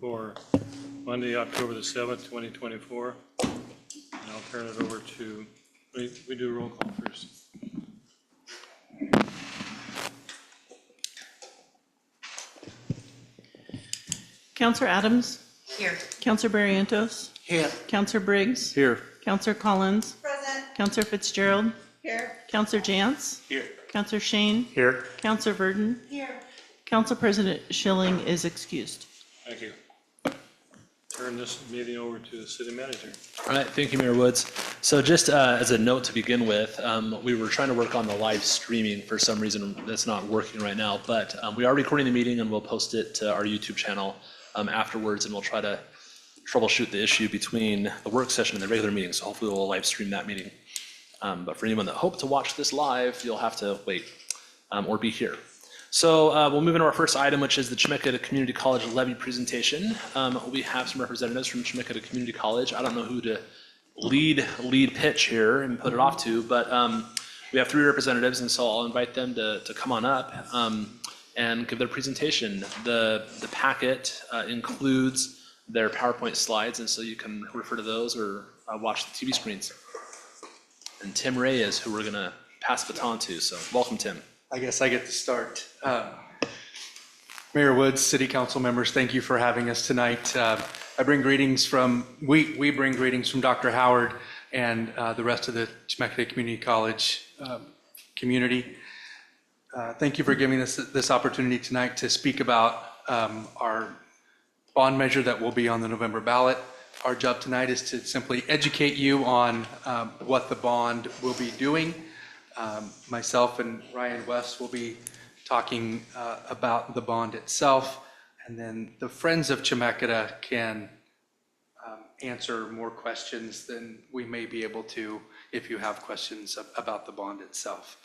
for Monday, October the 7th, 2024. And I'll turn it over to, we do a roll call first. Counselor Adams? Here. Counselor Barrientos? Here. Counselor Briggs? Here. Counselor Collins? Present. Counselor Fitzgerald? Here. Counselor Jantz? Here. Counselor Shane? Here. Counselor Verdon? Here. Council President Schilling is excused. Thank you. Turn this meeting over to the city manager. All right, thank you, Mayor Woods. So just as a note to begin with, we were trying to work on the live streaming. For some reason, that's not working right now, but we are recording the meeting and we'll post it to our YouTube channel afterwards, and we'll try to troubleshoot the issue between the work session and the regular meeting. So hopefully we'll live stream that meeting. But for anyone that hope to watch this live, you'll have to wait or be here. So we'll move into our first item, which is the Chemeketa Community College levy presentation. We have some representatives from Chemeketa Community College. I don't know who to lead pitch here and put it off to, but we have 3 representatives, and so I'll invite them to come on up and give their presentation. The packet includes their PowerPoint slides, and so you can refer to those or watch the TV screens. And Tim Ray is who we're going to pass the baton to, so welcome, Tim. I guess I get to start. Mayor Woods, City Council members, thank you for having us tonight. I bring greetings from, we bring greetings from Dr. Howard and the rest of the Chemeketa Community College community. Thank you for giving us this opportunity tonight to speak about our bond measure that will be on the November ballot. Our job tonight is to simply educate you on what the bond will be doing. Myself and Ryan West will be talking about the bond itself, and then the Friends of Chemeketa can answer more questions than we may be able to if you have questions about the bond itself.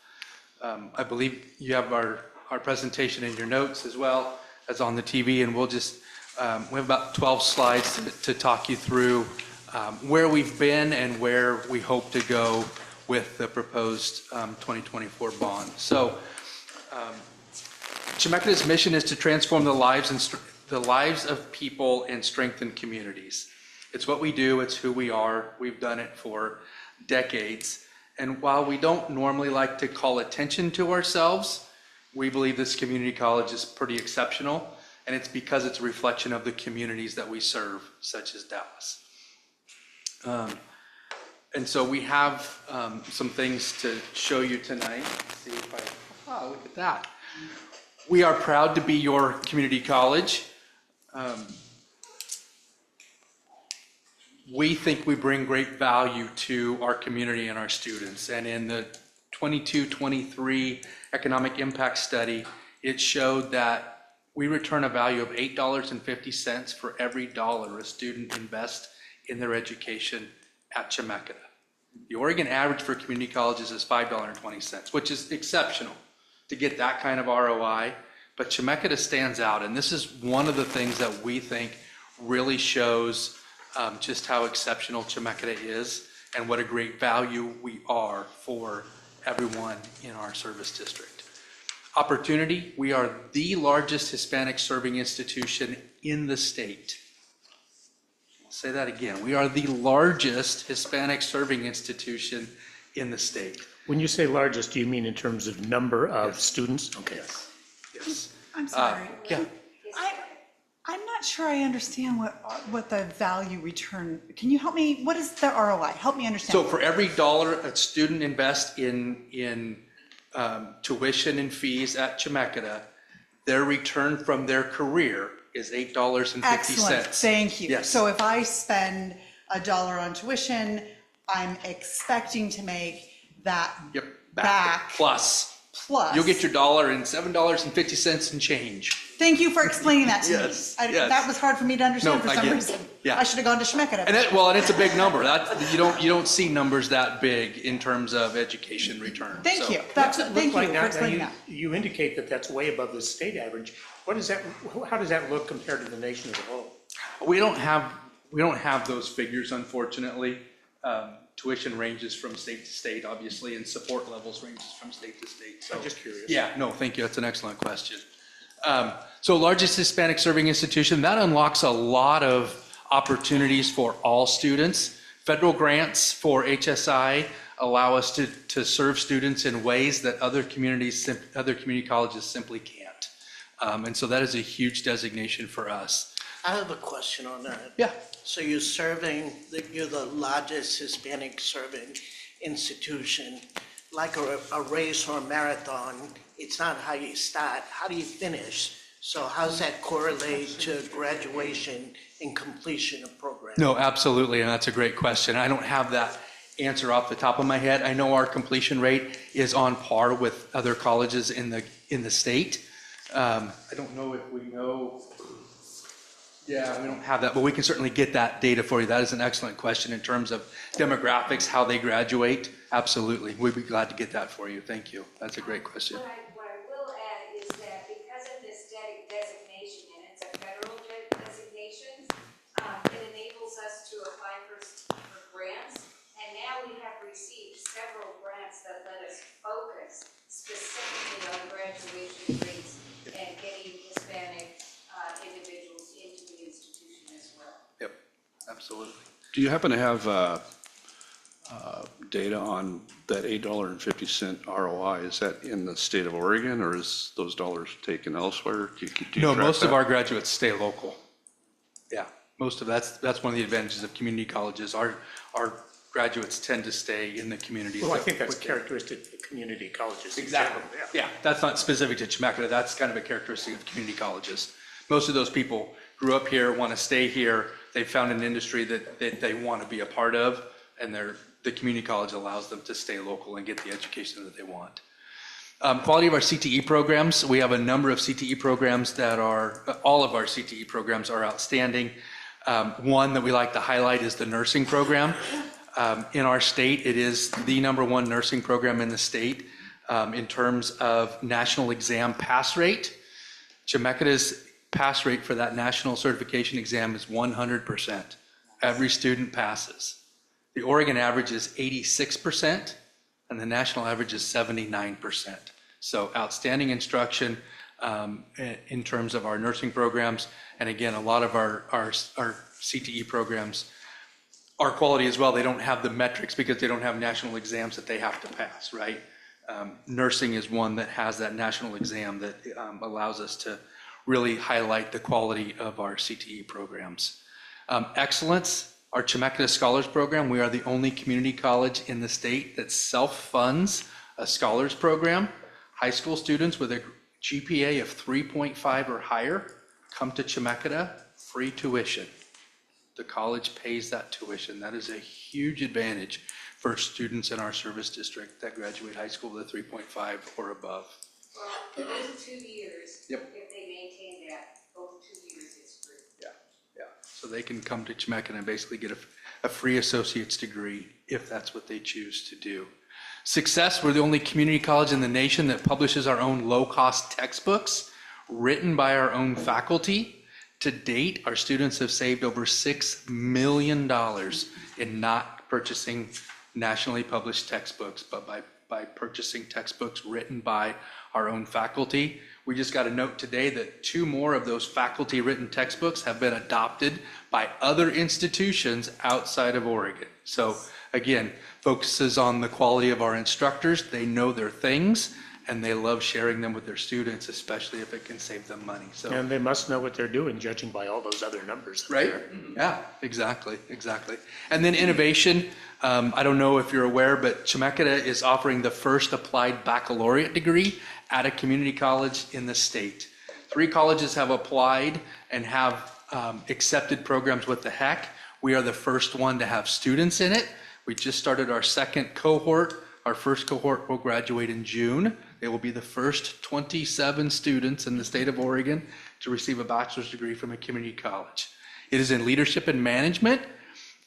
I believe you have our presentation in your notes as well as on the TV, and we'll just, we have about 12 slides to talk you through where we've been and where we hope to go with the proposed 2024 bond. So Chemeketa's mission is to transform the lives of people and strengthen communities. It's what we do, it's who we are. We've done it for decades. And while we don't normally like to call attention to ourselves, we believe this community college is pretty exceptional, and it's because it's a reflection of the communities that we serve, such as Dallas. And so we have some things to show you tonight. Let's see if look at that. We are proud to be your community college. We think we bring great value to our community and our students. And in the 22-23 Economic Impact Study, it showed that we return a value of $8.50 for every dollar a student invests in their education at Chemeketa. The Oregon average for community colleges is $5.20, which is exceptional to get that kind of ROI. But Chemeketa stands out, and this is one of the things that we think really shows just how exceptional Chemeketa is and what a great value we are for everyone in our service district. Opportunity, we are the largest Hispanic serving institution in the state. Say that again. We are the largest Hispanic serving institution in the state. When you say largest, do you mean in terms of number of students? Okay. Yes. I'm sorry. Yeah. I'm not sure I understand what the value return, can you help me? What is the ROI? Help me understand. So for every dollar a student invests in tuition and fees at Chemeketa, their return from their career is $8.50. Excellent, thank you. Yes. So if I spend $1 on tuition, I'm expecting to make that back plus. You'll get your dollar in $7.50 and change. Thank you for explaining that to Yes, me. yes. That was hard for me to understand for I some get it. reason. Yeah. I should have gone to Chemeketa. And it's a big number. You don't see numbers that big in terms of education return. Thank you. What's it look Thank you like for now? explaining that. You indicate that that's way above the state average. What is that? How does that look compared to the nation as a whole? We don't have those figures, unfortunately. Tuition ranges from state to state, obviously, and support levels ranges from state to state. So I'm just curious. Yeah, no, thank you. That's an excellent question. So largest Hispanic serving institution, that unlocks a lot of opportunities for all students. Federal grants for HSI allow us to serve students in ways that other community colleges simply can't. And so that is a huge designation for us. I have a question on that. Yeah. So you're the largest Hispanic serving institution. Like a race or a marathon, it's not how you start, how do you finish? So how does that correlate to graduation and completion of programs? No, absolutely, and that's a great question. I don't have that answer off the top of my head. I know our completion rate is on par with other colleges in the state. I don't know if we know. Yeah, we don't have that, but we can certainly get that data for you. That is an excellent question in terms of demographics, how they graduate. Absolutely, we'd be glad to get that for you. Thank you. That's a great question. What I will add is that because of this designation, and it's a federal designation, it enables us to apply for grants. And now we have received several grants that let us focus specifically on graduation rates and getting Hispanic individuals into the institution as well. Yep, absolutely. Do you happen to have data on that $8.50 ROI? Is that in the state of Oregon, or is those dollars taken elsewhere? Do you No, track most of that? our graduates stay local. Yeah, most of that's one of the advantages of community colleges. Our graduates tend to stay in the communities. Well, I think that's characteristic of community colleges. in Exactly. general, Yeah, that's not specific to Chemeketa. That's kind of a characteristic of community colleges. Most of those people grew up here, want to stay here. They found an industry that they want to be a part of, and the community college allows them to stay local and get the education that they want. Quality of our CTE programs. We have a number of CTE programs that all of our CTE programs are outstanding. One that we like to highlight is the nursing program. In our state, it is the #1 nursing program in the state in terms of national exam pass rate. Chemeketa's pass rate for that national certification exam is 100%. Every student passes. The Oregon average is 86%, and the national average is 79%. So outstanding instruction in terms of our nursing programs. And again, a lot of our CTE programs are quality as well. They don't have the metrics because they don't have national exams that they have to pass, right? Nursing is one that has that national exam that allows us to really highlight the quality of our CTE programs. Excellence, our Chemeketa Scholars Program. We are the only community college in the state that self-funds a scholars program. High school students with a GPA of 3.5 or higher come to Chemeketa, free tuition. The college pays that tuition. That is a huge advantage for students in our service district that graduate high school with a 3.5 or above. Well, those 2 years, Yep. if they maintain that, both 2 years is free. Yeah. So they can come to Chemeketa and basically get a free associate's degree if that's what they choose to do. Success, we're the only community college in the nation that publishes our own low-cost textbooks written by our own faculty. To date, our students have saved over $6 million in not purchasing nationally published textbooks, but by purchasing textbooks written by our own faculty. We just got a note today that 2 more of those faculty-written textbooks have been adopted by other institutions outside of Oregon. So again, focuses on the quality of our instructors. They know their things, and they love sharing them with their students, especially if it can save them money. So, And they must know what they're doing, judging by all those other numbers. up right? there. Yeah, exactly. And then innovation. I don't know if you're aware, but Chemeketa is offering the first applied baccalaureate degree at a community college in the state. 3 colleges have applied and have accepted programs with the HEC. We are the first one to have students in it. We just started our second cohort. Our first cohort will graduate in June. They will be the first 27 students in the state of Oregon to receive a bachelor's degree from a community college. It is in leadership and management.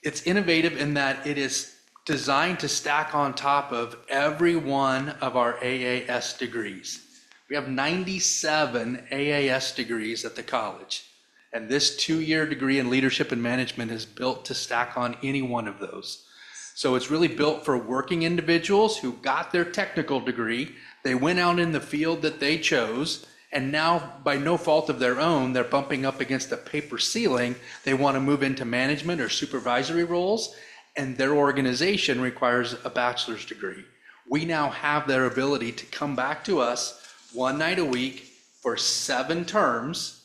It's innovative in that it is designed to stack on top of every one of our AAS degrees. We have 97 AAS degrees at the college, and this 2-year degree in leadership and management is built to stack on any one of those. So it's really built for working individuals who got their technical degree. They went out in the field that they chose And now, by no fault of their own, they're bumping up against a paper ceiling. They want to move into management or supervisory roles, and their organization requires a bachelor's degree. We now have their ability to come back to us one night a week for 7 terms,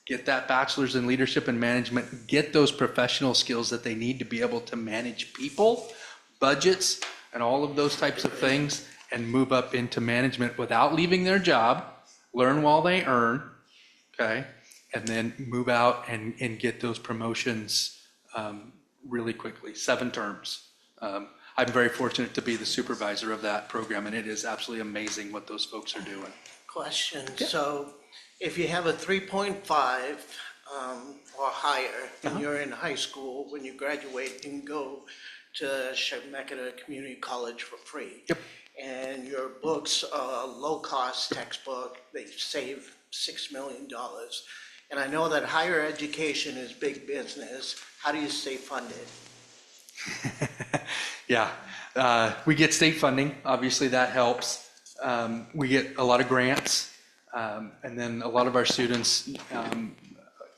get that bachelor's in leadership and management, get those professional skills that they need to be able to manage people, budgets, and all of those types of things, and move up into management without leaving their job, learn while they earn, okay? And then move out and get those promotions really quickly, 7 terms. I'm very fortunate to be the supervisor of that program, and it is absolutely amazing what those folks are doing. Question, so if you have a 3.5 or higher, and you're in high school, when you graduate, you can go to Chemeketa Community College for free. Yep. And your books are a low-cost textbook, they save $6 million. And I know that higher education is big business. How do you stay funded? Yeah, we get state funding, obviously that helps. We get a lot of grants, and then a lot of our students,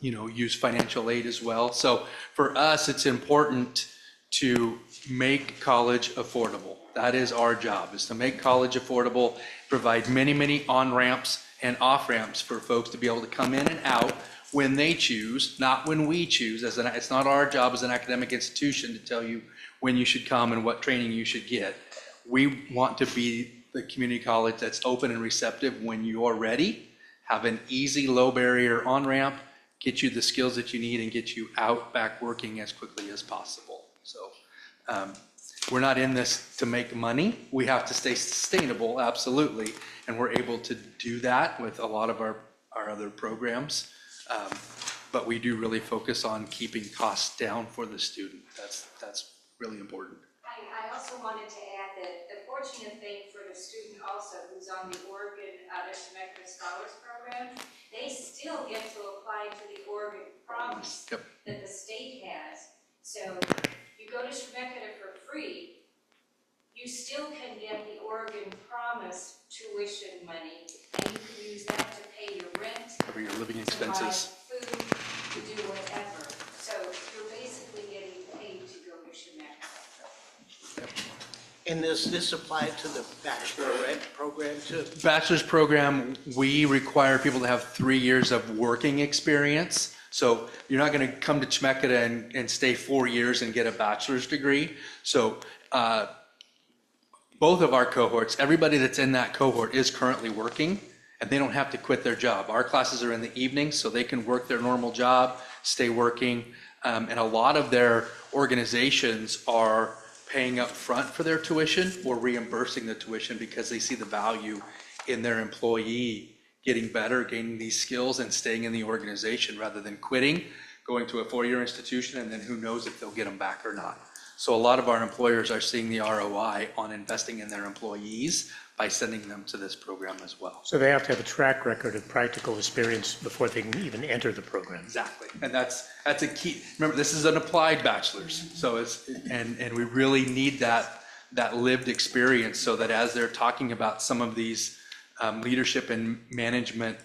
use financial aid as well. So for us, it's important to make college affordable. That is our job, is to make college affordable, provide many, many on-ramps and off-ramps for folks to be able to come in and out when they choose, not when we choose. It's not our job as an academic institution to tell you when you should come and what training you should get. We want to be the community college that's open and receptive when you're ready, have an easy, low barrier on-ramp, get you the skills that you need, and get you out back working as quickly as possible. So we're not in this to make money. We have to stay sustainable, absolutely. And we're able to do that with a lot of our other programs. But we do really focus on keeping costs down for the student. That's really important. I also wanted to add that the fortunate thing for the student also who's on the Oregon Chemeketa Scholars Program, they still get to apply to the Oregon Promise Yep. that the state has. So you go to Chemeketa for free, you still can get the Oregon Promise tuition money, and you can use that to pay your rent, Cover your living to buy expenses. food, to do whatever. So you're basically getting paid to go to Chemeketa. And does this apply to the bachelorette program too? Bachelor's program, we require people to have 3 years of working experience. So you're not going to come to Chemeketa and stay 4 years and get a bachelor's degree. So both of our cohorts, everybody that's in that cohort is currently working, and they don't have to quit their job. Our classes are in the evening, so they can work their normal job, stay working, and a lot of their organizations are paying up front for their tuition or reimbursing the tuition because they see the value in their employee getting better, gaining these skills, and staying in the organization rather than quitting, going to a 4-year institution, and then who knows if they'll get them back or not. So a lot of our employers are seeing the ROI on investing in their employees by sending them to this program as well. So they have to have a track record of practical experience before they can even enter the program. Exactly, and that's a key. Remember, this is an applied bachelor's, so it's and we really need that lived experience so that as they're talking about some of these leadership and management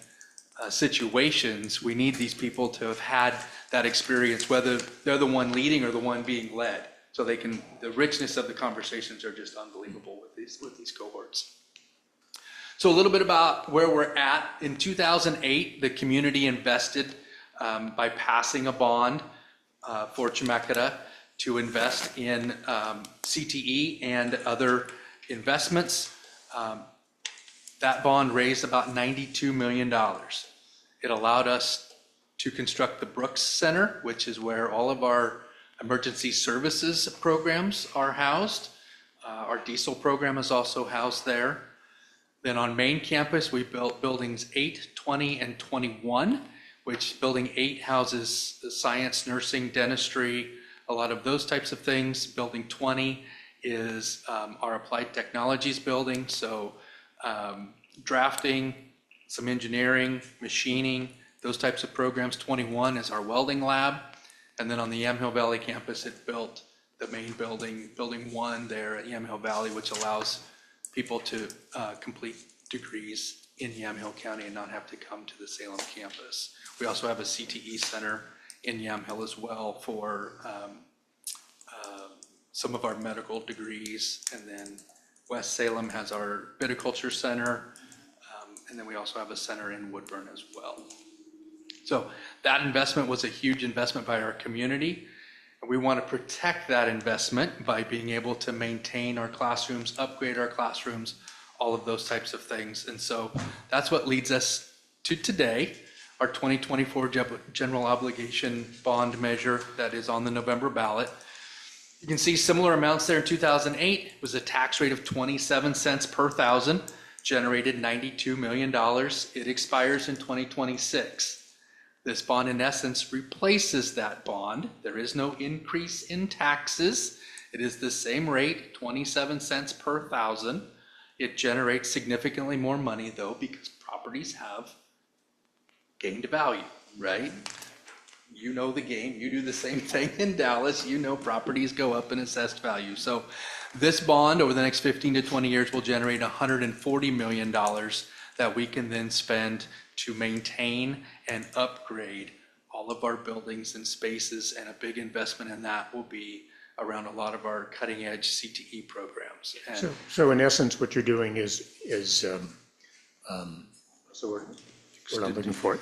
situations, we need these people to have had that experience, whether they're the one leading or the one being led. So they can, the richness of the conversations are just unbelievable with these cohorts. So a little bit about where we're at. In 2008, the community invested by passing a bond for Chemeketa to invest in CTE and other investments. That bond raised about $92 million. It allowed us to construct the Brooks Center, which is where all of our emergency services programs are housed. Our diesel program is also housed there. Then on main campus, we built buildings 8, 20, and 21, which building 8 houses the science, nursing, dentistry, a lot of those types of things. Building 20 is our applied technologies building, so drafting, some engineering, machining, those types of programs. 21 is our welding lab. And then on the Yamhill Valley campus, it built the main building, building 1 there at Yamhill Valley, which allows people to complete degrees in Yamhill County and not have to come to the Salem campus. We also have a CTE center in Yamhill as well for some of our medical degrees. And then West Salem has our viticulture center. And then we also have a center in Woodburn as well. So that investment was a huge investment by our community. And we want to protect that investment by being able to maintain our classrooms, upgrade our classrooms, all of those types of things. And so that's what leads us to today, our 2024 general obligation bond measure that is on the November ballot. You can see similar amounts there in 2008. It was a tax rate of 27 cents per thousand, generated $92 million. It expires in 2026. This bond, in essence, replaces that bond. There is no increase in taxes. It is the same rate, 27 cents per thousand. It generates significantly more money, though, because properties have gained value, right? You know the game. You do the same thing in Dallas. You know properties go up in assessed value. So this bond over the next 15 to 20 years will generate $140 million that we can then spend to maintain and upgrade all of our buildings and spaces. And a big investment in that will be around a lot of our cutting edge CTE programs. And So in essence, what you're doing is what's the word I'm looking for?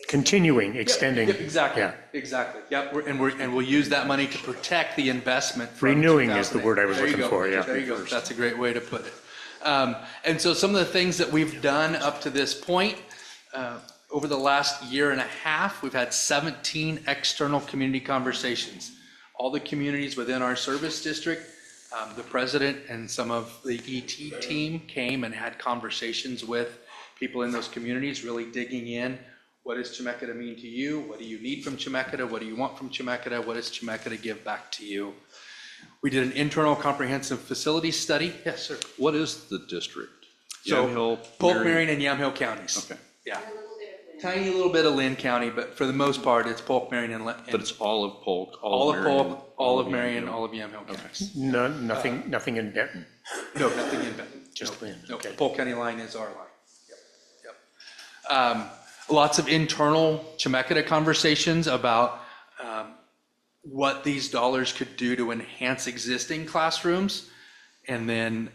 Continuing, extending. Yep, exactly, Yeah. exactly. Yep, and we'll use that money to protect the investment. From Renewing is the 2008. word I was There you looking go. for, yeah. There you go. That's a great way to put it. And so some of the things that we've done up to this point, over the last year and a half, we've had 17 external community conversations. All the communities within our service district, the president and some of the ET team came and had conversations with people in those communities, really digging in. What does Chemeketa mean to you? What do you need from Chemeketa? What do you want from Chemeketa? What does Chemeketa give back to you? We did an internal comprehensive facility study. Yes, sir. What is the district? So Yamhill, Polk, Marion, and Yamhill counties. Okay. Yeah. A little bit of wind. Tiny little bit of Lynn County, but for the most part, it's Polk, Marion, and But it's all of Polk, all of Marion, Polk, all of Marion, Yamhill. all of Yamhill counties. No, nothing in Benton. No, nothing in Benton. Just No, Lynn, no, okay. Polk County line is our line. Yep, yep. Lots of internal Chemeketa conversations about what these dollars could do to enhance existing classrooms. And then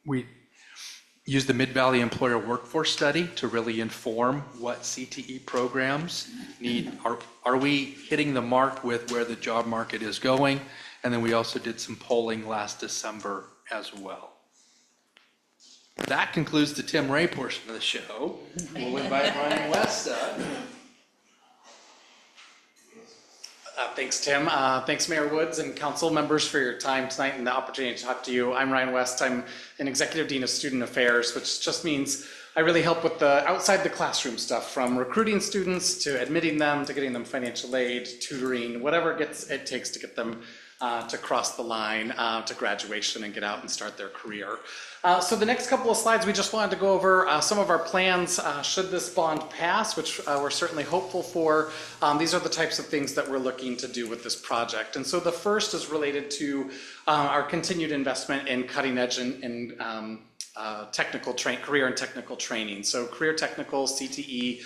we use the Mid-Valley Employer Workforce Study to really inform what CTE programs need. Are we hitting the mark with where the job market is going? And then we also did some polling last December as well. That concludes the Tim Ray portion of the show. We'll invite Ryan West up. Thanks, Tim. Thanks, Mayor Woods and council members for your time tonight and the opportunity to talk to you. I'm Ryan West. I'm an Executive Dean of Student Affairs, which just means I really help with the outside the classroom stuff, from recruiting students to admitting them to getting them financial aid, tutoring, whatever it takes to get them to cross the line to graduation and get out and start their career. So the next couple of slides, we just wanted to go over some of our plans should this bond pass, which we're certainly hopeful for. These are the types of things that we're looking to do with this project. And so the first is related to our continued investment in cutting edge and career and technical training. So career technical, CTE,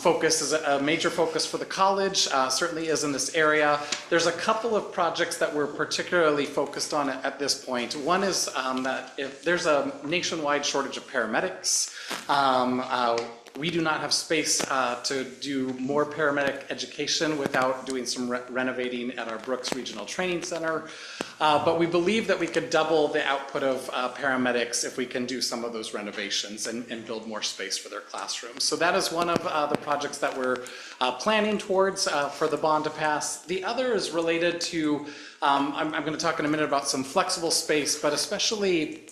focus is a major focus for the college, certainly is in this area. There's a couple of projects that we're particularly focused on at this point. One is that if there's a nationwide shortage of paramedics, we do not have space to do more paramedic education without doing some renovating at our Brooks Regional Training Center. But we believe that we could double the output of paramedics if we can do some of those renovations and build more space for their classrooms. So that is one of the projects that we're planning towards for the bond to pass. The other is related to, I'm going to talk in a minute about some flexible space, but especially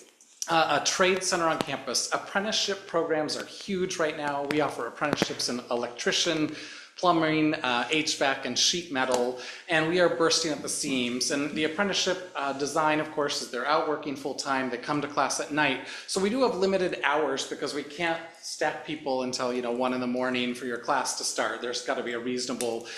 a trade center on campus. Apprenticeship programs are huge right now. We offer apprenticeships in electrician, plumbing, HVAC, and sheet metal, and we are bursting at the seams. And the apprenticeship design, of course, is they're out working full-time, they come to class at night. So we do have limited hours because we can't stack people until 1 in the morning for your class to start. There's got to be a reasonable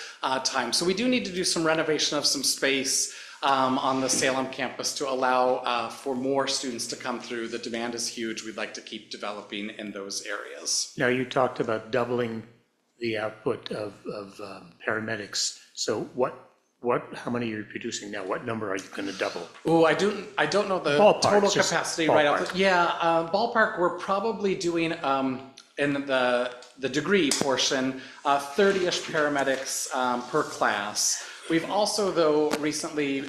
time. So we do need to do some renovation of some space. on the Salem campus to allow for more students to come through. The demand is huge. We'd like to keep developing in those areas. Now, you talked about doubling the output of paramedics. So how many are you producing now? What number are you going to double? Oh, I don't know the Ballpark, total just capacity right off. ballpark. Ballpark, we're probably doing, in the degree portion, 30-ish paramedics per class. We've also, though, recently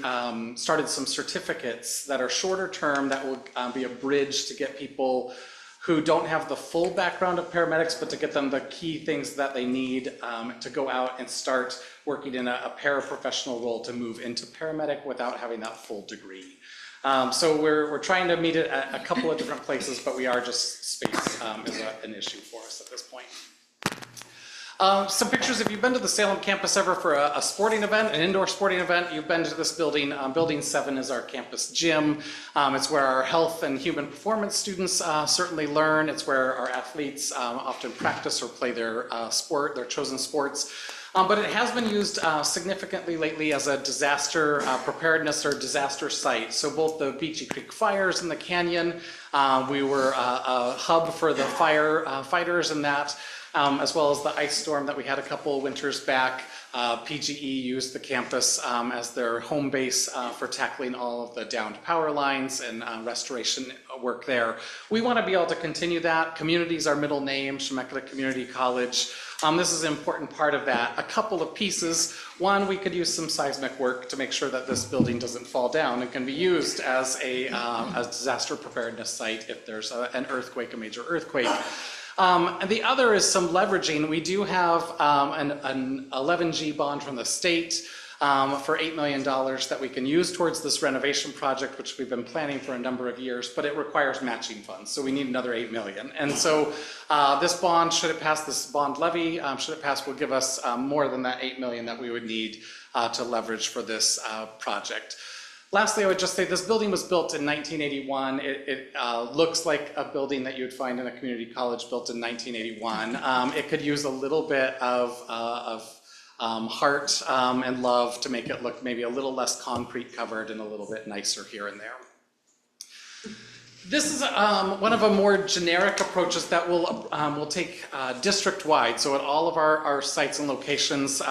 started some certificates that are shorter term that will be a bridge to get people who don't have the full background of paramedics, but to get them the key things that they need to go out and start working in a paraprofessional role to move into paramedic without having that full degree. So we're trying to meet it at a couple of different places, but we are just space is an issue for us at this point. Some pictures, if you've been to the Salem campus ever for a sporting event, an indoor sporting event, you've been to this building. Building 7 is our campus gym. It's where our health and human performance students certainly learn. It's where our athletes often practice or play their their chosen sports. But it has been used significantly lately as a disaster preparedness or disaster site. So both the Beachy Creek fires in the canyon, we were a hub for the firefighters in that. As well as the ice storm that we had a couple winters back. PGE used the campus as their home base for tackling all of the downed power lines and restoration work there. We want to be able to continue that. Community is our middle name, Chemeketa Community College. This is an important part of that. A couple of pieces. One, we could use some seismic work to make sure that this building doesn't fall down and can be used as a disaster preparedness site if there's an earthquake, a major earthquake. And the other is some leveraging. We do have an 11G bond from the state for $8 million that we can use towards this renovation project, which we've been planning for a number of years, but it requires matching funds. So we need another $8 million. And so this bond, should it pass, this bond levy, should it pass, will give us more than that $8 million that we would need to leverage for this project. Lastly, I would just say this building was built in 1981. It looks like a building that you would find in a community college built in 1981. It could use a little bit of heart and love to make it look maybe a little less concrete covered and a little bit nicer here and there. This is one of a more generic approaches that we'll take district-wide, so at all of our sites and locations,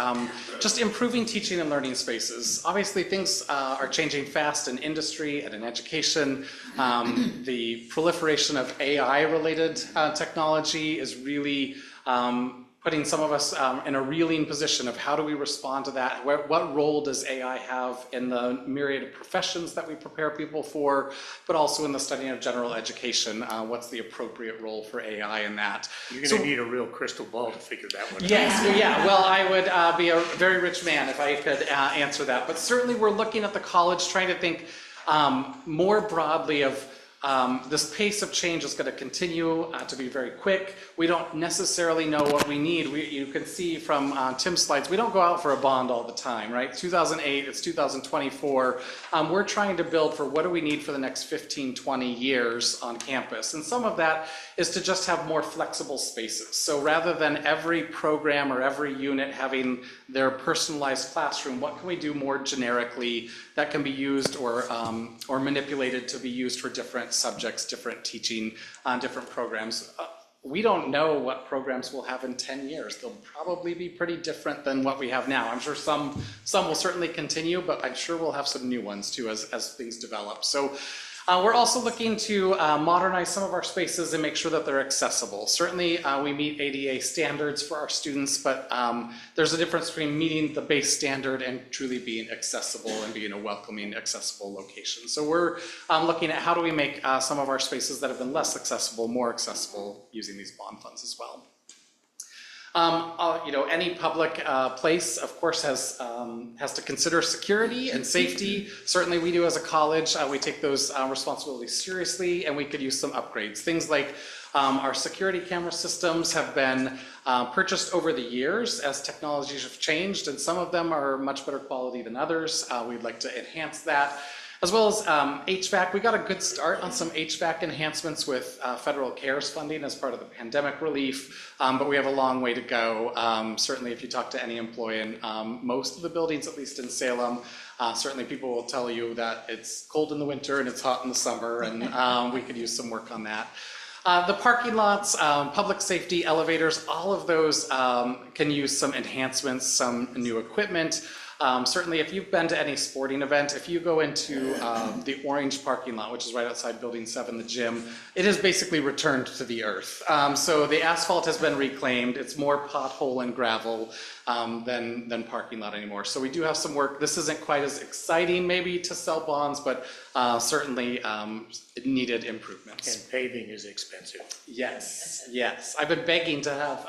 just improving teaching and learning spaces. Obviously, things are changing fast in industry and in education. The proliferation of AI-related technology is really putting some of us in a reeling position of how do we respond to that? What role does AI have in the myriad of professions that we prepare people for, but also in the studying of general education? What's the appropriate role for AI in that? You're going to need a real crystal ball to figure that one out. Yes, yeah, well, I would be a very rich man if I could answer that. But certainly we're looking at the college, trying to think more broadly of this pace of change is going to continue to be very quick. We don't necessarily know what we need. You can see from Tim's slides, we don't go out for a bond all the time, right? 2008, it's 2024. We're trying to build for what do we need for the next 15, 20 years on campus. And some of that is to just have more flexible spaces. So rather than every program or every unit having their personalized classroom, what can we do more generically that can be used or manipulated to be used for different subjects, different teaching, different programs. We don't know what programs we'll have in 10 years. They'll probably be pretty different than what we have now. I'm sure some will certainly continue, but I'm sure we'll have some new ones too as things develop. So we're also looking to modernize some of our spaces and make sure that they're accessible. Certainly we meet ADA standards for our students, but there's a difference between meeting the base standard and truly being accessible and being a welcoming, accessible location. So we're looking at how do we make some of our spaces that have been less accessible more accessible using these bond funds as well. Any public place, of course, has to consider security and safety. Certainly we do as a college. We take those responsibilities seriously, and we could use some upgrades. Things like our security camera systems have been purchased over the years as technologies have changed, and some of them are much better quality than others. We'd like to enhance that. as well as HVAC. We got a good start on some HVAC enhancements with federal CARES funding as part of the pandemic relief, but we have a long way to go. Certainly if you talk to any employee in most of the buildings, at least in Salem, certainly people will tell you that it's cold in the winter and it's hot in the summer, and we could use some work on that. The parking lots, public safety, elevators, all of those can use some enhancements, some new equipment. Certainly if you've been to any sporting event, if you go into the orange parking lot, which is right outside Building 7, the gym, it has basically returned to the earth. So the asphalt has been reclaimed. It's more pothole and gravel than parking lot anymore. So we do have some work. This isn't quite as exciting maybe to sell bonds, but certainly it needed improvements. And paving is expensive. Yes, yes. I've been begging to have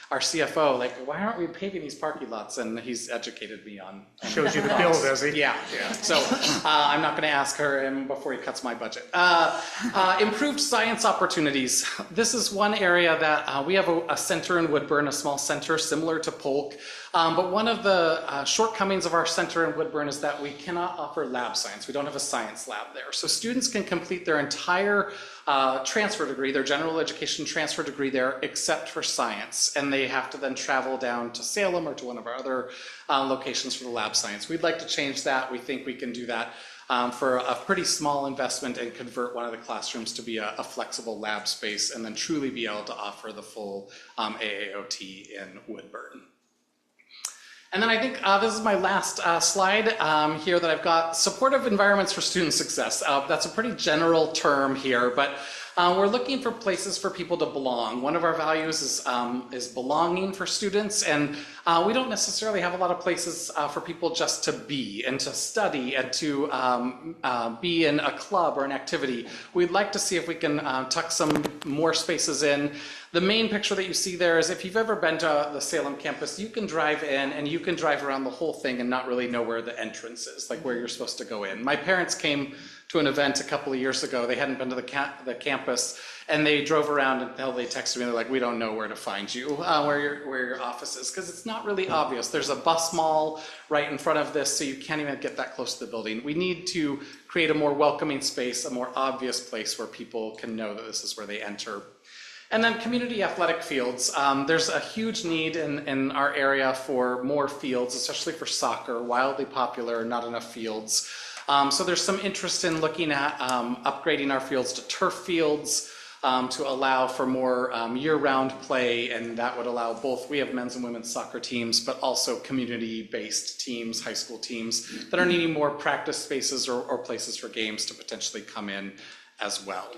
our CFO, like, why aren't we paving these parking lots? And he's educated me on. Shows you the bill, does he? Yeah. So I'm not going to ask him before he cuts my budget. Improved science opportunities. This is one area that we have a center in Woodburn, a small center similar to Polk. But one of the shortcomings of our center in Woodburn is that we cannot offer lab science. We don't have a science lab there. So students can complete their entire transfer degree, their general education transfer degree there, except for science. And they have to then travel down to Salem or to one of our other locations for the lab science. We'd like to change that. We think we can do that for a pretty small investment and convert one of the classrooms to be a flexible lab space and then truly be able to offer the full AAOT in Woodburn. And then I think this is my last slide here that I've got. Supportive environments for student success. That's a pretty general term here, but we're looking for places for people to belong. One of our values is belonging for students, and we don't necessarily have a lot of places for people just to be and to study and to be in a club or an activity. We'd like to see if we can tuck some more spaces in. The main picture that you see there is if you've ever been to the Salem campus, you can drive in and you can drive around the whole thing and not really know where the entrance is, like where you're supposed to go in. My parents came to an event a couple of years ago. They hadn't been to the campus, and they drove around until they texted me. They're like, "We don't know where to find you, where your office is," because it's not really obvious. There's a bus mall right in front of this, so you can't even get that close to the building. We need to create a more welcoming space, a more obvious place where people can know that this is where they enter. And then community athletic fields. There's a huge need in our area for more fields, especially for soccer, wildly popular, not enough fields. So there's some interest in looking at upgrading our fields to turf fields to allow for more year-round play, and that would allow both, we have men's and women's soccer teams, but also community-based teams, high school teams, that are needing more practice spaces or places for games to potentially come in as well.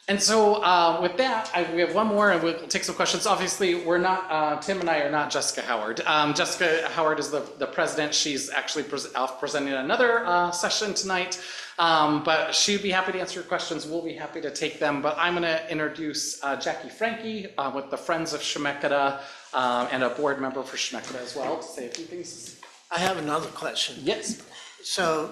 And so with that, we have one more and we'll take some questions. Obviously, we're not, Tim and I are not Jessica Howard. Jessica Howard is the president. She's actually presenting another session tonight, but she'd be happy to answer your questions. We'll be happy to take them, but I'm gonna introduce Jackie Frankie with the Friends of Chemeketa and a board member for Chemeketa as well to say a few things. I have another question. Yes. So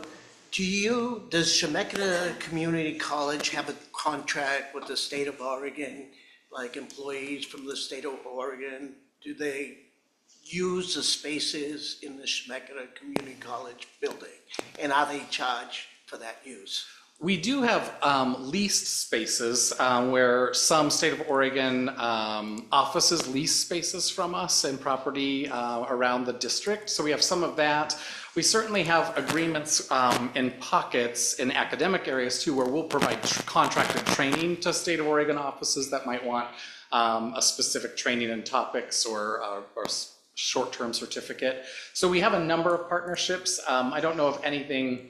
does Chemeketa Community College have a contract with the state of Oregon, like employees from the state of Oregon? Do they use the spaces in the Chemeketa Community College building? And are they charged for that use? We do have leased spaces where some state of Oregon offices lease spaces from us and property around the district. So we have some of that. We certainly have agreements in pockets in academic areas too, where we'll provide contracted training to state of Oregon offices that might want a specific training in topics or short-term certificate. So we have a number of partnerships. I don't know of anything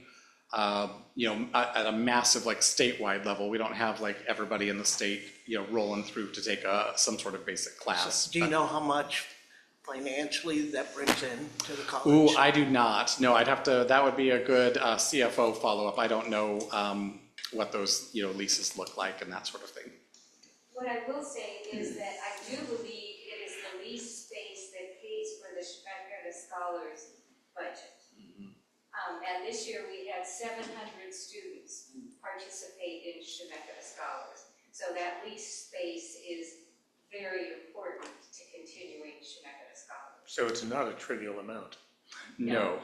at a massive like statewide level. We don't have like everybody in the state, rolling through to take some sort of basic class. So do you know how much financially that brings in to the college? Ooh, I do not. No, I'd have to, that would be a good CFO follow-up. I don't know what those, leases look like and that sort of thing. What I will say is that I do believe it is the lease space that pays for the Chemeketa Scholars budget. And this year we had 700 students participate in Chemeketa Scholars. So that lease space is very important to continuing Chemeketa Scholars. So it's not a trivial amount. No,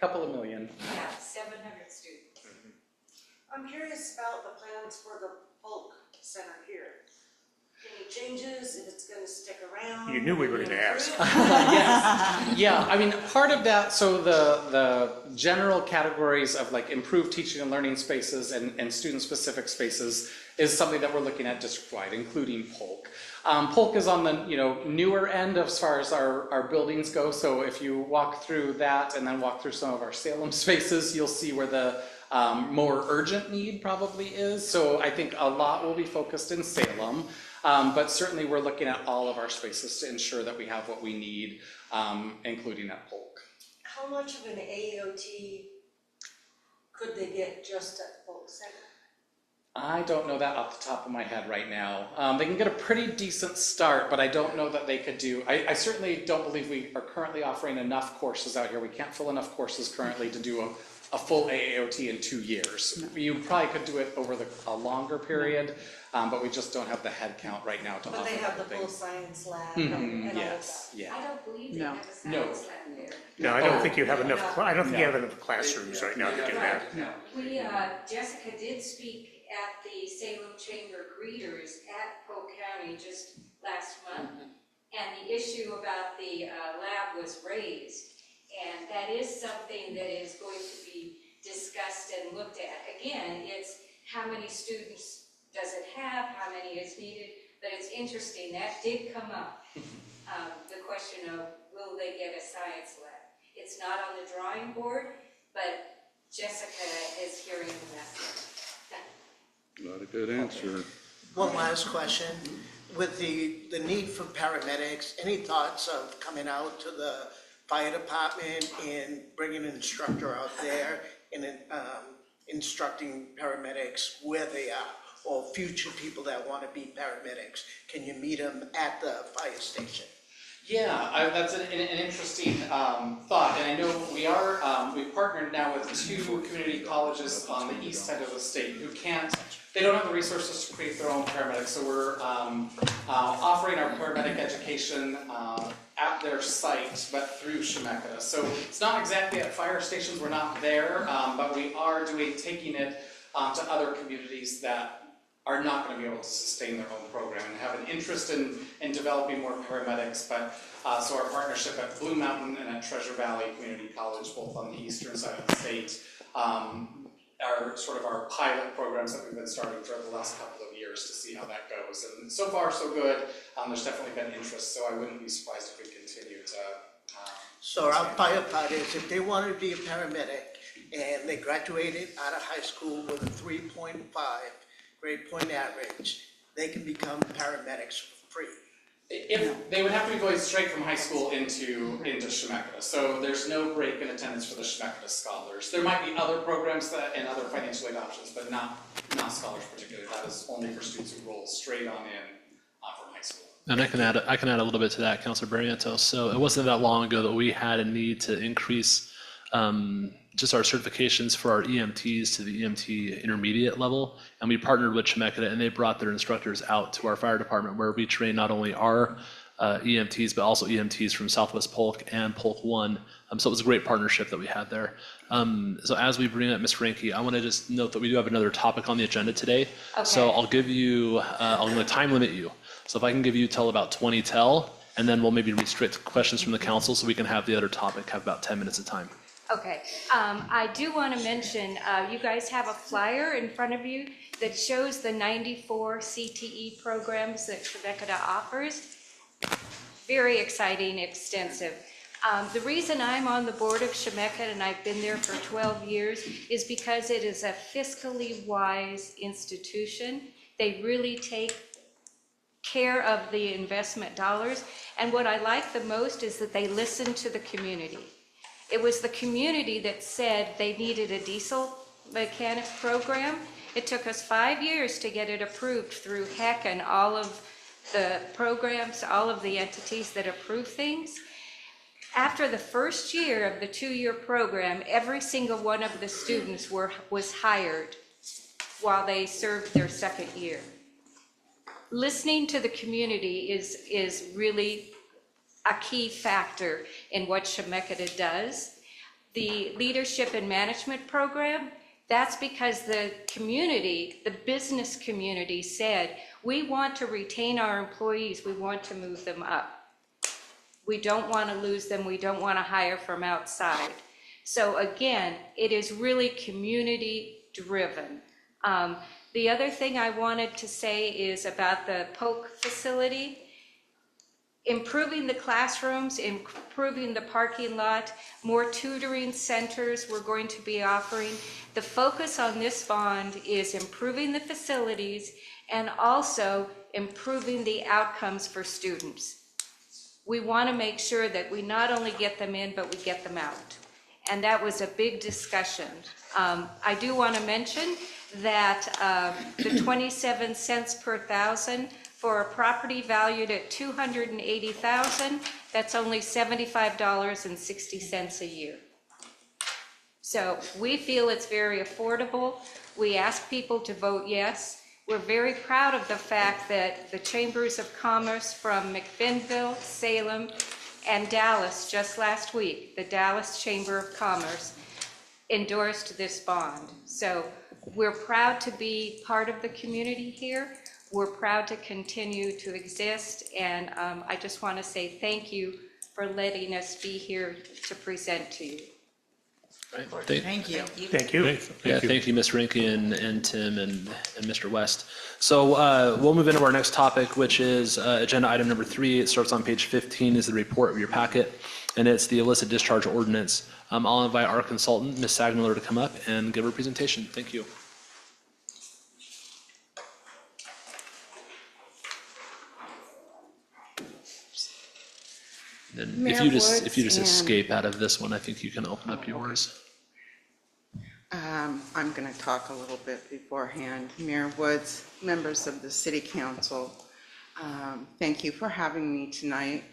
couple of million. Yeah, 700 students. I'm curious about the plans for the Polk Center here. Any changes, if it's gonna stick around? You knew we were gonna ask. Yes, yeah, I mean, part of that, so the general categories of like improved teaching and learning spaces and student-specific spaces is something that we're looking at district-wide, including Polk. Polk is on the newer end as far as our buildings go, so if you walk through that and then walk through some of our Salem spaces, you'll see where the more urgent need probably is. So I think a lot will be focused in Salem. But certainly we're looking at all of our spaces to ensure that we have what we need, including at Polk. How much of an AOT could they get just at the Polk Center? I don't know that off the top of my head right now. They can get a pretty decent start, but I don't know that they could do, I certainly don't believe we are currently offering enough courses out here. We can't fill enough courses currently to do a full AAOT in 2 years. You probably could do it over a longer period, but we just don't have the head count right now to offer. But they have the full things. science lab and all of Yes, that. yeah. I don't believe they No. have a science lab there. No, I don't think you have enough, I don't think you have enough classrooms right now to do that. We, Jessica did speak at the Salem Chamber Greeters at Polk County just last month. And the issue about the lab was raised. And that is something that is going to be discussed and looked at. Again, it's how many students does it have, how many is needed, but it's interesting, that did come up. The question of, will they get a science lab? It's not on the drawing board, but Jessica is hearing the message. Not a good answer. One last question. With the need for paramedics, any thoughts of coming out to the fire department and bringing an instructor out there and instructing paramedics where they are, or future people that want to be paramedics? Can you meet them at the fire station? Yeah, that's an interesting thought, and I know we've partnered now with 2 community colleges on the east side of the state who they don't have the resources to create their own paramedics, so we're offering our paramedic education at their site, but through Chemeketa. So it's not exactly at fire stations, we're not there, but we are taking it to other communities that are not going to be able to sustain their own program and have an interest in developing more paramedics. But so our partnership at Blue Mountain and at Treasure Valley Community College, both on the eastern side of the state, are sort of our pilot programs that we've been starting for the last couple of years to see how that goes. And so far, so good. There's definitely been interest, so I wouldn't be surprised if we continue to. So our firefighters, if they want to be a paramedic and they graduated out of high school with a 3.5 grade point average, they can become paramedics for free. If they would have to be going straight from high school into Chemeketa, so there's no break in attendance for the Chemeketa scholars. There might be other programs and other financial aid options, but not scholars particularly. That is only for students who roll straight on in from high school. And I can add a little bit to that, Councilor Barrientos. So it wasn't that long ago that we had a need to increase just our certifications for our EMTs to the EMT intermediate level. And we partnered with Chemeketa, and they brought their instructors out to our fire department, where we train not only our EMTs, but also EMTs from Southwest Polk and Polk 1. So it was a great partnership that we had there. So as we bring up Ms. Franke, I want to just note that we do have another topic on the agenda today. Okay. So I'll give you, I'm going to time limit you. So if I can give you till about 20 till, and then we'll maybe restrict questions from the council so we can have the other topic have about 10 minutes of time. Okay, I do want to mention, you guys have a flyer in front of you that shows the 94 CTE programs that Chemeketa offers. Very exciting, extensive. The reason I'm on the board of Chemeketa, and I've been there for 12 years, is because it is a fiscally wise institution. They really take care of the investment dollars. And what I like the most is that they listen to the community. It was the community that said they needed a diesel mechanic program. It took us 5 years to get it approved through HEC and all of the programs, all of the entities that approve things. After the first year of the 2-year program, every single one of the students was hired while they served their second year. Listening to the community is really a key factor in what Chemeketa does. The Leadership and Management Program, that's because the community, the business community said, we want to retain our employees, we want to move them up. We don't want to lose them, we don't want to hire from outside. So again, it is really community driven. The other thing I wanted to say is about the Polk facility. Improving the classrooms, improving the parking lot, more tutoring centers we're going to be offering. The focus on this bond is improving the facilities and also improving the outcomes for students. We want to make sure that we not only get them in, but we get them out. And that was a big discussion. I do want to mention that the 27 cents per thousand for a property valued at $280,000, that's only $75.60 a year. So we feel it's very affordable. We ask people to vote yes. We're very proud of the fact that the Chambers of Commerce from McMinnville, Salem, and Dallas just last week, the Dallas Chamber of Commerce endorsed this bond. So we're proud to be part of the community here. We're proud to continue to exist, and I just want to say thank you for letting us be here to present to you. Right. Thank you. Thank you. Yeah, thank you, Ms. Rinke and Tim and Mr. West. So we'll move into our next topic, which is agenda item number 3. It starts on page 15, is the report of your packet, and it's the illicit discharge ordinance. I'll invite our consultant, Ms. Sagmiller, to come up and give her presentation. Thank you. And if you just escape out of this one, I think you can open up yours. I'm going to talk a little bit beforehand. Mayor Woods, members of the City Council, thank you for having me tonight.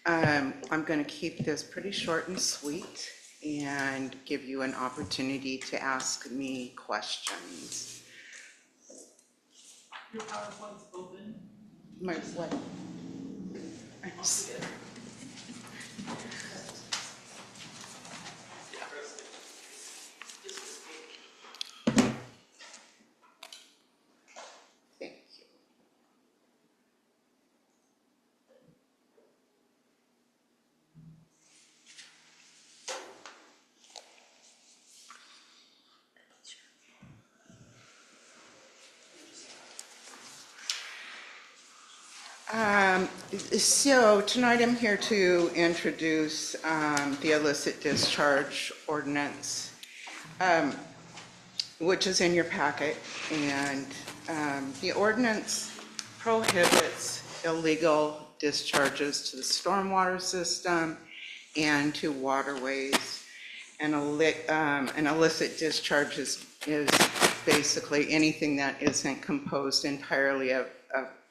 I'm going to keep this pretty short and sweet and give you an opportunity to ask me questions. Your PowerPoint's open. My what? I see it. Thank you. So tonight I'm here to introduce the illicit discharge ordinance, which is in your packet. And the ordinance prohibits illegal discharges to the stormwater system and to waterways. And an illicit discharge is basically anything that isn't composed entirely of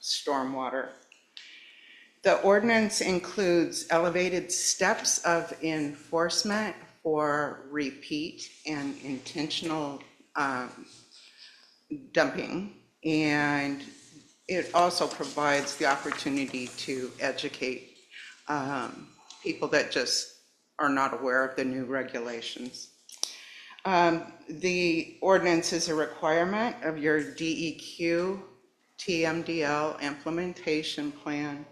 stormwater. The ordinance includes elevated steps of enforcement for repeat and intentional dumping, and it also provides the opportunity to educate people that just are not aware of the new regulations. The ordinance is a requirement of your DEQ TMDL implementation plan.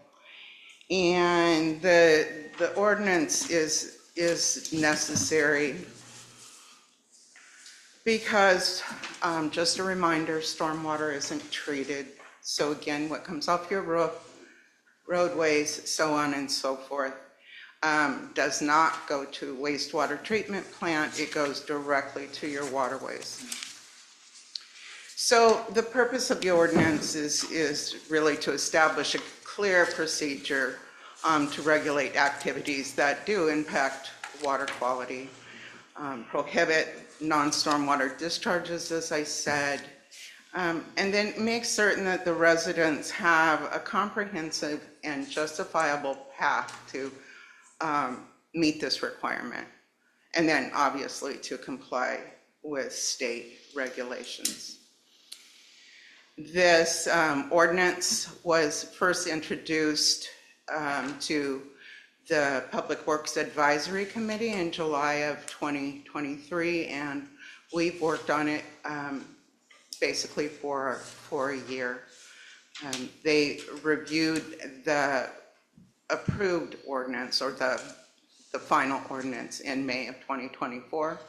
And the ordinance is necessary because, just a reminder, stormwater isn't treated. So again, what comes off your roof, roadways, so on and so forth, does not go to wastewater treatment plant. It goes directly to your waterways. So the purpose of the ordinance is really to establish a clear procedure to regulate activities that do impact water quality, prohibit non-stormwater discharges, as I said, and then make certain that the residents have a comprehensive and justifiable path to meet this requirement, and then obviously to comply with state regulations. This ordinance was first introduced to the Public Works Advisory Committee in July of 2023, and we've worked on it basically for a year. They reviewed the approved ordinance, or the final ordinance, in May of 2024.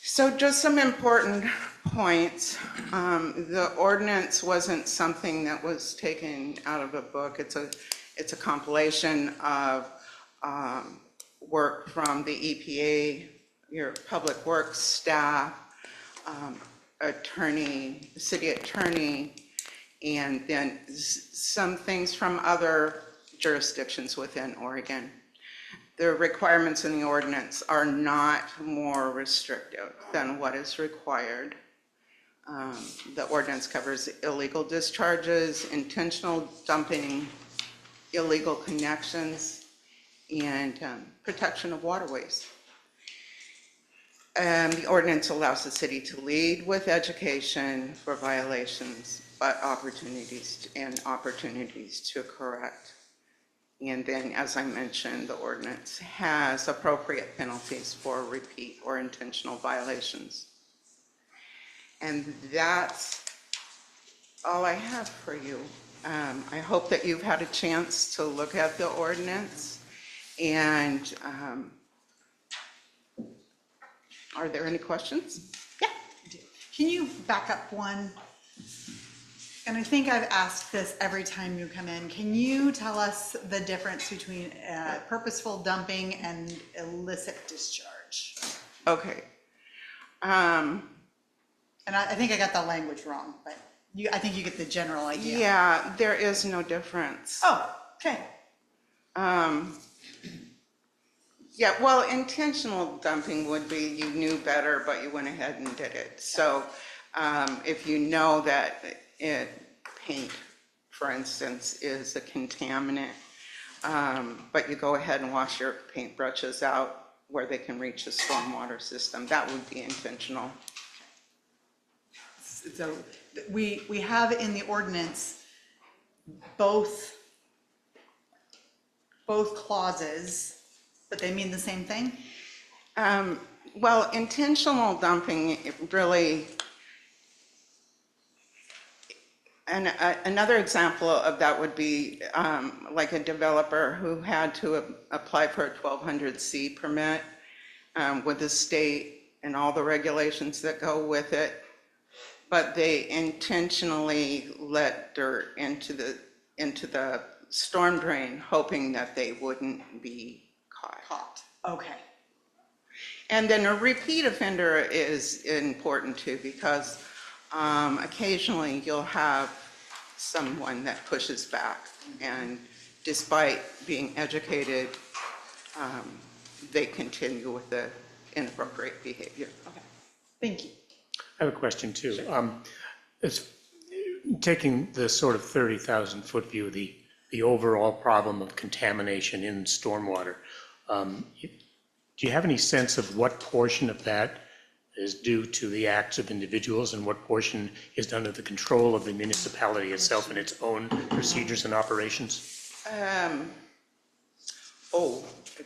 So just some important points. The ordinance wasn't something that was taken out of a book. It's a compilation of work from the EPA, your public works staff, attorney, city attorney, and then some things from other jurisdictions within Oregon. The requirements in the ordinance are not more restrictive than what is required. The ordinance covers illegal discharges, intentional dumping, illegal connections, and protection of waterways. The ordinance allows the city to lead with education for violations, but opportunities to correct. And then, as I mentioned, the ordinance has appropriate penalties for repeat or intentional violations. And that's all I have for you. I hope that you've had a chance to look at the ordinance. And are there any questions? Yeah, I do. Can you back up one? And I think I've asked this every time you come in. Can you tell us the difference between purposeful dumping and illicit discharge? Okay. And I think I got the language wrong, but I think you get the general idea. Yeah, there is no difference. Oh, okay. Yeah, well, intentional dumping would be you knew better, but you went ahead and did it. So if you know that paint, for instance, is a contaminant, but you go ahead and wash your paintbrushes out where they can reach the stormwater system, that would be intentional. So we have in the ordinance both clauses, but they mean the same thing? Well, intentional dumping really, and another example of that would be like a developer who had to apply for a 1200C permit with the state and all the regulations that go with it, but they intentionally let dirt into the storm drain, hoping that they wouldn't be caught. Okay. And then a repeat offender is important too, because occasionally you'll have someone that pushes back, and despite being educated, they continue with the inappropriate behavior. Okay. Thank you. I have a question too. It's taking the sort of 30,000-foot view, the overall problem of contamination in stormwater. Do you have any sense of what portion of that is due to the acts of individuals and what portion is under the control of the municipality itself and its own procedures and operations?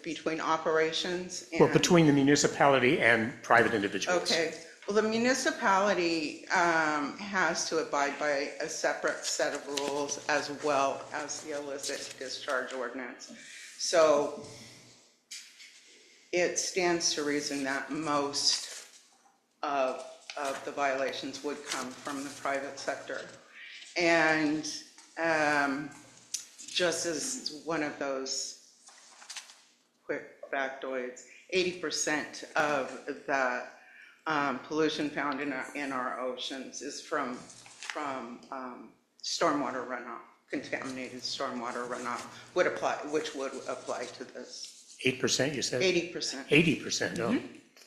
Between operations and... Well, between the municipality and private individuals. Okay. Well, the municipality has to abide by a separate set of rules as well as the illicit discharge ordinance. So it stands to reason that most of the violations would come from the private sector. And just as one of those quick factoids, 80% of the pollution found in our oceans is from stormwater runoff, contaminated stormwater runoff, which would apply to this. 8%, you said? 80%. 80%, no,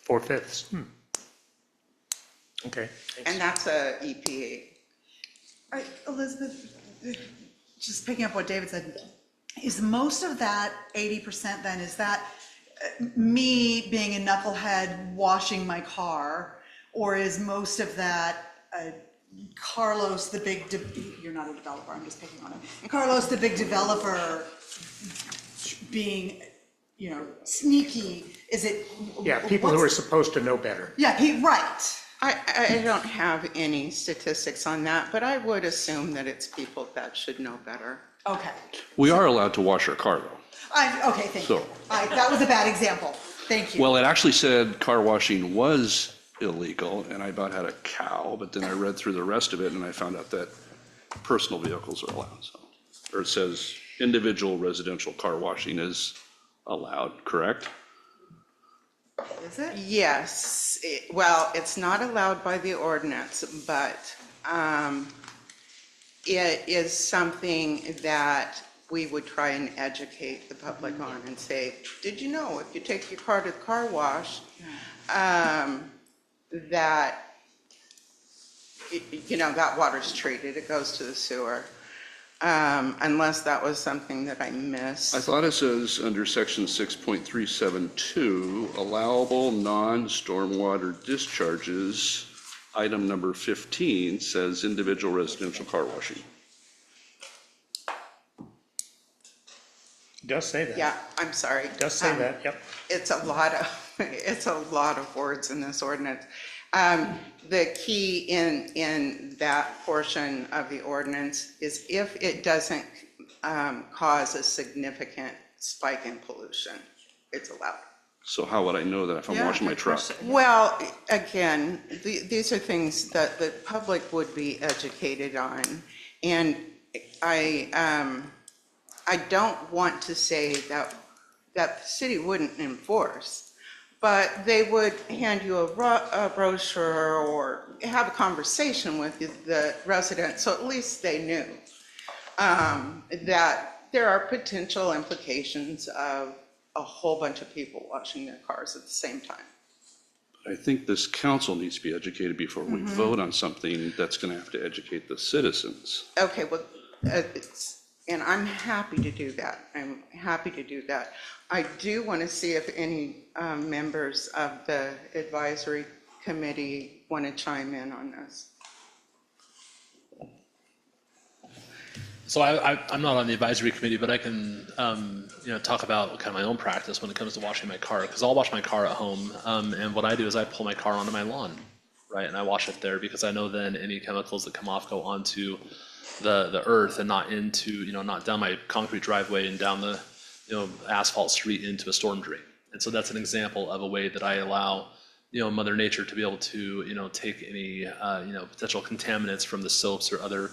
4/5. Okay, thanks. And that's a EPA. Elizabeth, just picking up what David said, is most of that 80% then, is that me being a knucklehead washing my car, or is most of that Carlos, the big, you're not a developer, I'm just picking on him. Carlos, the big developer, being, sneaky, is it? Yeah, people who are what's- supposed to know better. Yeah, right. I don't have any statistics on that, but I would assume that it's people that should know better. Okay. We are allowed to wash our car though. Okay, thank you. So- That was a bad example. Thank you. Well, it actually said car washing was illegal, and I about had a cow, but then I read through the rest of it and I found out that personal vehicles are allowed, so. Or it says individual residential car washing is allowed, correct? Is it? Yes, well, it's not allowed by the ordinance, but it is something that we would try and educate the public on and say, did you know if you take your car to the car wash, that, that water's treated, it goes to the sewer. Unless that was something that I missed. I thought it says under section 6.372, allowable non-stormwater discharges, item number 15 says individual residential car washing. It does say that. Yeah, I'm sorry. It does say that, yep. It's a lot of words in this ordinance. The key in that portion of the ordinance is if it doesn't cause a significant spike in pollution, it's allowed. So how would I know that if I'm washing my truck? Well, again, these are things that the public would be educated on. And I don't want to say that the city wouldn't enforce, but they would hand you a brochure or have a conversation with the resident, so at least they knew that there are potential implications of a whole bunch of people washing their cars at the same time. I think this council needs to be educated before we vote on something that's going to have to educate the citizens. Okay, well, and I'm happy to do that. I'm happy to do that. I do want to see if any members of the advisory committee want to chime in on this. So I'm not on the advisory committee, but I can, talk about kind of my own practice when it comes to washing my car, because I'll wash my car at home. And what I do is I pull my car onto my lawn, right? And I wash it there because I know then any chemicals that come off go onto the earth and not into, not down my concrete driveway and down the, asphalt street into a storm drain. And so that's an example of a way that I allow, Mother Nature to be able to, take any, potential contaminants from the soaps or other,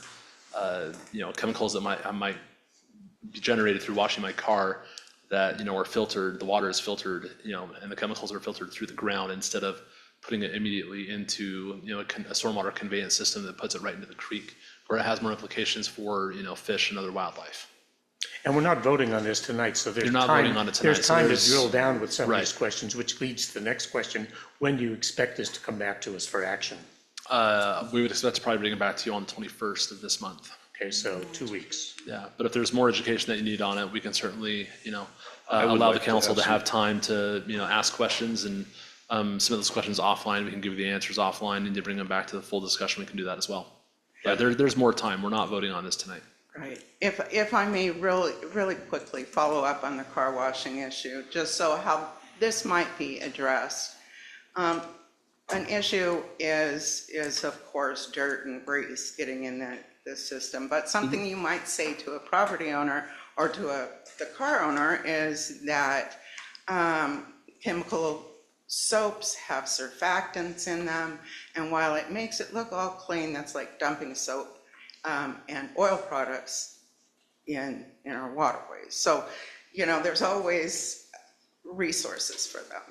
chemicals that might be generated through washing my car that, are filtered, the water is filtered, and the chemicals are filtered through the ground instead of putting it immediately into, a stormwater conveyance system that puts it right into the creek, where it has more implications for, fish and other wildlife. And we're not voting on this tonight, so there's You're not time. voting on it tonight, There's so time to there's- drill down with some of these Right. questions, which leads to the next question. When do you expect this to come back to us for action? We would expect to probably bring it back to you on the 21st of this month. Okay, so 2 weeks. Yeah, but if there's more education that you need on it, we can certainly, I would allow the like to council to have have time to, ask questions and submit those questions offline. We can give you the answers offline, and to bring them back to the full discussion, we can do that as well. Yeah, there's more time. We're not voting on this tonight. Right. If I may really quickly follow up on the car washing issue, just so how this might be addressed. An issue is of course dirt and grease getting in the system, but something you might say to a property owner or to the car owner is that chemical soaps have surfactants in them, and while it makes it look all clean, that's like dumping soap and oil products in our waterways. So, there's always resources for them.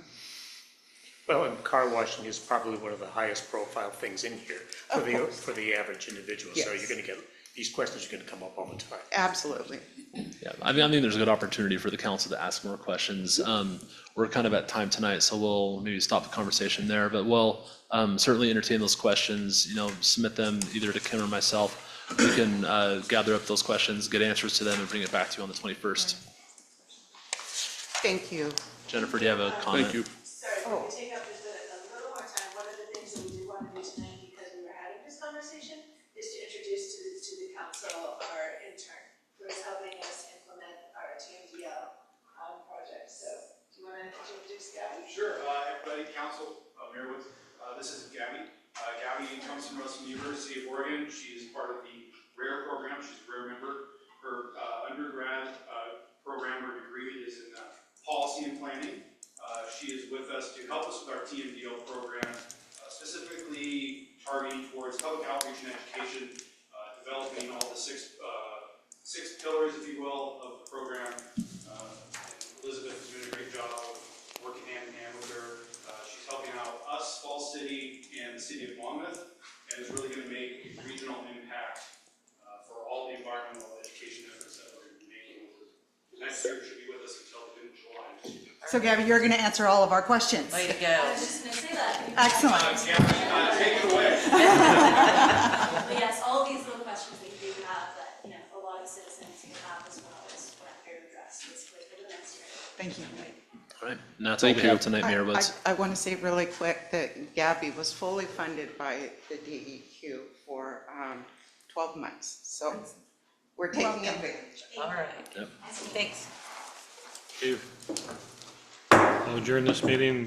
Well, and car washing is probably one of the highest profile things in here for the average individual. So Yes. you're going to get, these questions are going to come up all the time. Absolutely. Yeah, I think there's a good opportunity for the council to ask more questions. We're kind of at time tonight, so we'll maybe stop the conversation there, but we'll certainly entertain those questions, submit them either to Kim or myself. We can gather up those questions, get answers to them, and bring it back to you on the 21st. Thank you. Jennifer, do you have a comment? Thank you. Sorry, if we take up just a little more time, one of the things that we did want to do tonight, because we were having this conversation, Morgan. She is part of the RARE program. She's a RARE member. Her undergrad program or degree is in policy and planning. She is with us to help us with our TMDL program, specifically targeting towards public outreach and education, developing all the six pillars, if you will, of the program. Elizabeth is doing a great job of working hand in hand with her. She's helping out us, Falls City, and the city of Monmouth, and is really going to make a regional impact for all the environmental education efforts that we're making. Next year should be with us until July. So Gabby, you're going to answer all of our questions. Way to go. I was just gonna say that. Excellent. Take it away. But yes, all of these little questions that you do have that, you know, a lot of citizens can have as well is what I'm here to address basically for the next year. Thank you. All right, and that's all we have tonight, Mayor Woods. I want to say really quick that Gabby was fully funded by the DEQ for 12 months. So we're taking advantage. All right. Yep. Thanks. Steve. I'll adjourn this meeting.